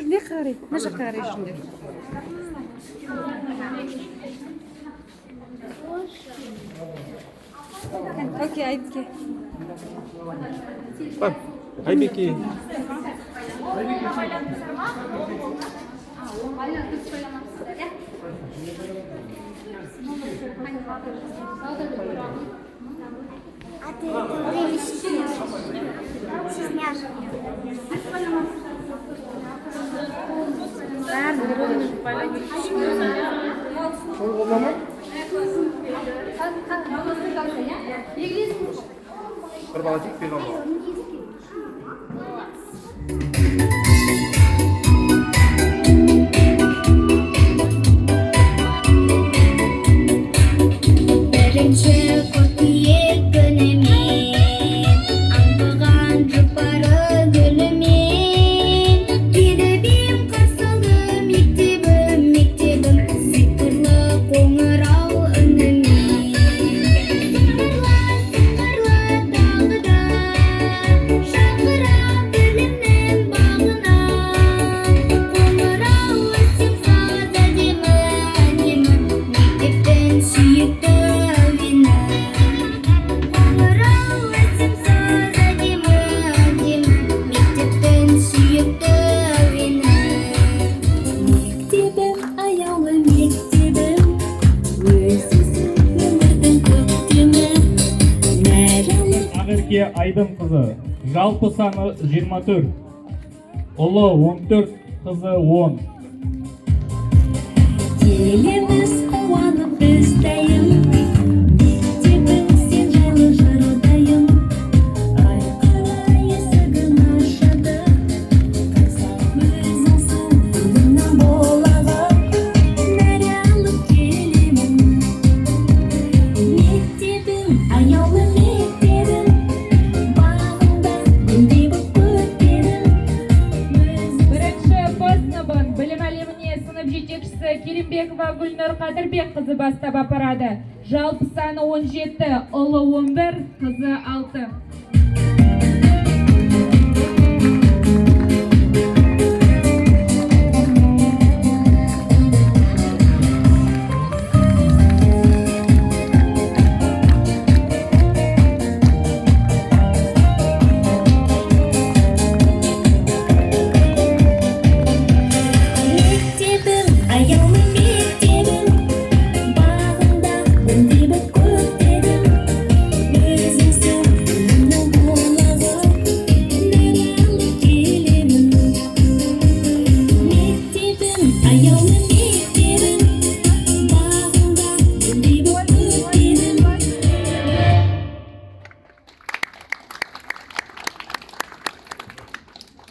Ne karı? Ne karı şimdi? Okey, aytke. Bak, Aybeki. Berbalik film. Айдын қызы, жалпы саны 24, ұлы 14, қызы 10. Келеміз қуанып біздейін, мектебің сен жайлы жырдайын. Айқара есігін ашады, қайсақ өзіңсің күнімнің болағы. Нәре алып келемін, мектебің аяулы мектебің. Керімбекова Гүлнұр Қадырбек қызы бастап апарады. Жалпы саны 17, ұлы 11, қызы 6.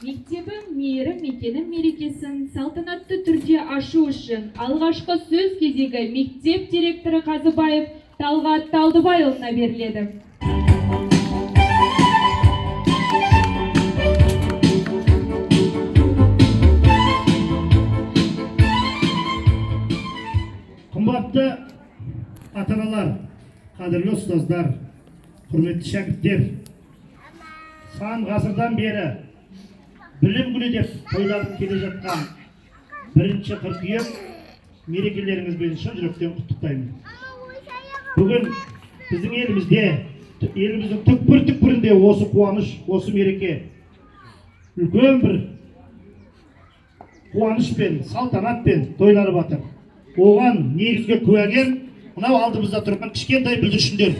Мектебің мейірім мекенім мерекесін салтанатты түрде ашу үшін алғашқы сөз кезегі мектеп директоры Қазыбаев Талғат Талдыбайұлына беріледі. Қымбатты ата-аналар, қадірлі ұстаздар, құрметті шәкірттер, сан ғасырдан бері білім күні деп тойланып келе жатқан 1 қыркүйек мерекелеріңізбен шын жүректен құттықтаймын. Бүгін біздің елімізде, еліміздің түкпір-түкпірінде осы қуаныш, осы мереке үлкен бір қуанышпен, салтанатпен тойланып жатыр. Оған негізгі куәгер мынау алдымызда тұрған кішкентай бүлдіршіндер.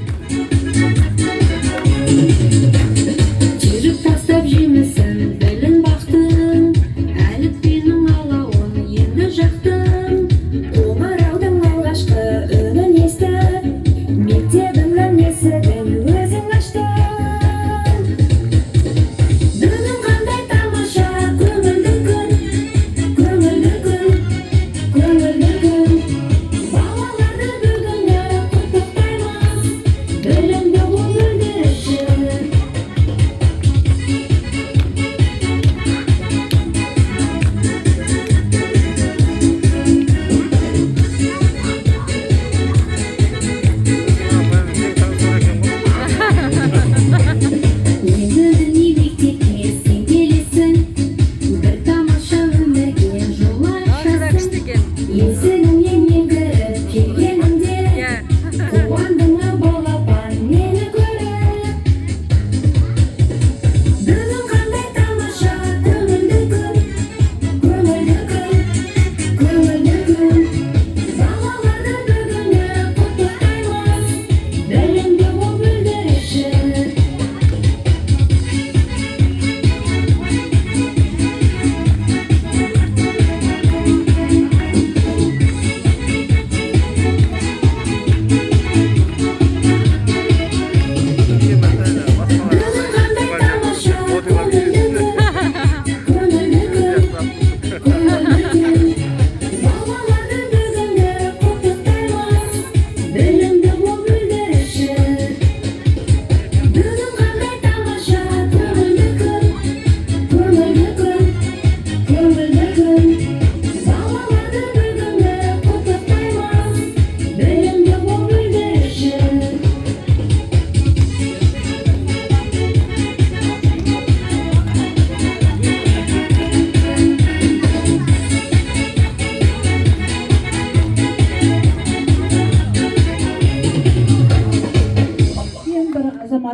Жүріп тастап жемісін, білін бақтың, әліппенің алауын енді жақтың. Қоңыраудың алғашқы үнін естіп, мектебіңнің есігін өзің аштың. Бүгін қандай тамаша, көңілді күн, көңілді күн, көңілді күн. Балаларды бүгін құттықтаймыз, білімді ол бүлдіршін.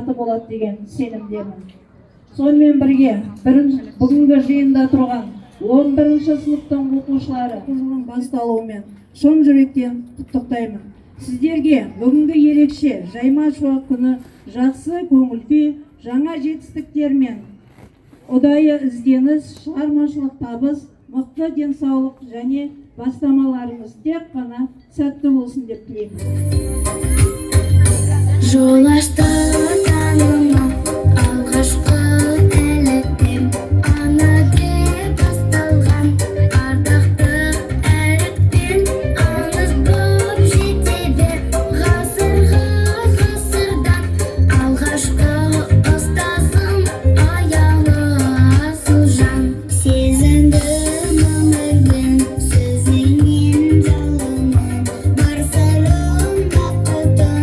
қуаты болады деген сенімдемін. Сонымен бірге бүгінгі жиында тұрған 11-ші сыныптың оқушылары жылдың басталуымен шын жүректен құттықтаймын. Сіздерге бүгінгі ерекше Жаймашуақ күні жақсы көңіл-күй, жаңа жетістіктермен ұдайы ізденіс, шығармашылық табыс, мықты денсаулық және бастамаларыңыз тек қана сәтті болсын деп тілеймін. Жол ашты таңыма алғашқы тілектен, ана деп басталған ардақты әріппен аңыз боп жете бер ғасырға ғасырдан. Алғашқы ұстазым аяулы асылжан, сезіндім өмірдің сөзінен жалынын, бар сырын бақытын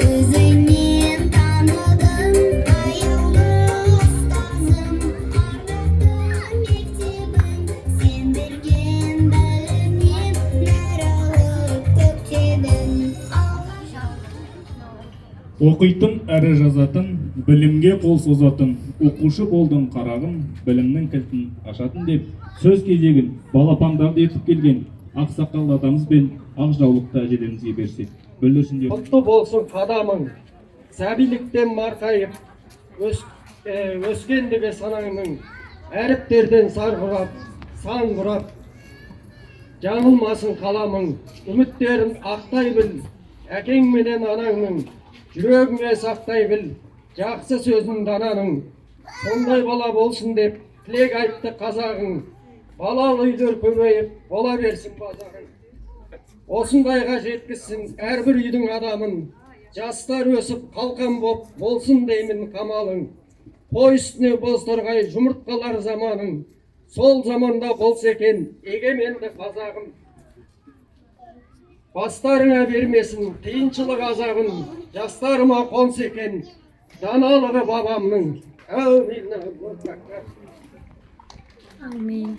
өзіңнен таныдым. Аяулы ұстазым, ардақты мектебім, сен берген білімнен нәр алып көктедім. Оқитын әрі жазатын, білімге қол созатын, оқушы болдың қарағым, білімнің кілтін ашатын деп, сөз кезегін балапандарды етіп келген ақсақал атамыз бен ақ жаулықты әжелерімізге берсек. Бүлдіршіндер. Құтты болсын қадамың, сәбиліктен марқайып, өскендігі санаңның, әріптерден сан құрап, жаңылмасын қаламың, үміттерін ақтай біл, әкең менен анаңның, жүрегіңе сақтай біл, жақсы сөзін дананың. Сондай бала болсын деп тілек айтты қазағың, балалы үйлер көбейіп, бола берсін базағың. Осындайға жеткізсін әрбір үйдің адамын, жастар өсіп қалқан боп болсын деймін қамалың. Қой үстіне бозторғай жұмыртқалар заманың, сол заманда болса екен егеменді қазағым. Бастарыңа бермесін қиыншылық азабын, жастарыма қонса екен даналығы бабамның. Amin. Amin.